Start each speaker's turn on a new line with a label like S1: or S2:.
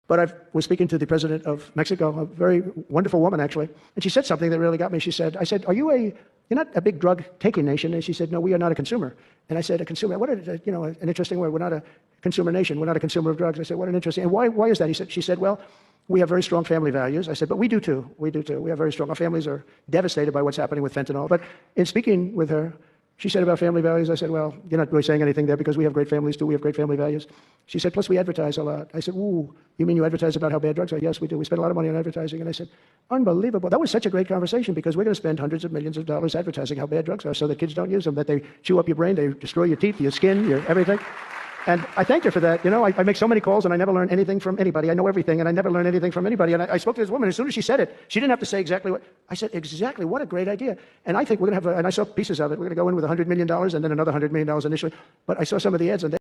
S1: But I was speaking to the president of Mexico, a very wonderful woman, actually, and she said something that really got me. I said, you're not a big drug-taking nation? And she said, no, we are not a consumer. And I said, a consumer, what an interesting word. We're not a consumer nation. We're not a consumer of drugs. I said, what an interesting, and why is that? She said, well, we have very strong family values. I said, but we do too. We do too. We have very strong, our families are devastated by what's happening with fentanyl. But in speaking with her, she said about family values, I said, well, you're not really saying anything there because we have great families too. We have great family values. She said, plus we advertise a lot. I said, ooh, you mean you advertise about how bad drugs are? Yes, we do. We spend a lot of money on advertising. And I said, unbelievable. That was such a great conversation because we're going to spend hundreds of millions of dollars advertising how bad drugs are so that kids don't use them, that they chew up your brain, they destroy your teeth, your skin, your everything. And I thanked her for that. I make so many calls and I never learn anything from anybody. I know everything and I never learn anything from anybody. And I spoke to this woman. As soon as she said it, she didn't have to say exactly what. I said, exactly. What a great idea. And I think we're going to have, and I saw pieces of it. We're going to go in with $100 million and then another $100 million initially. But I saw some of the ads and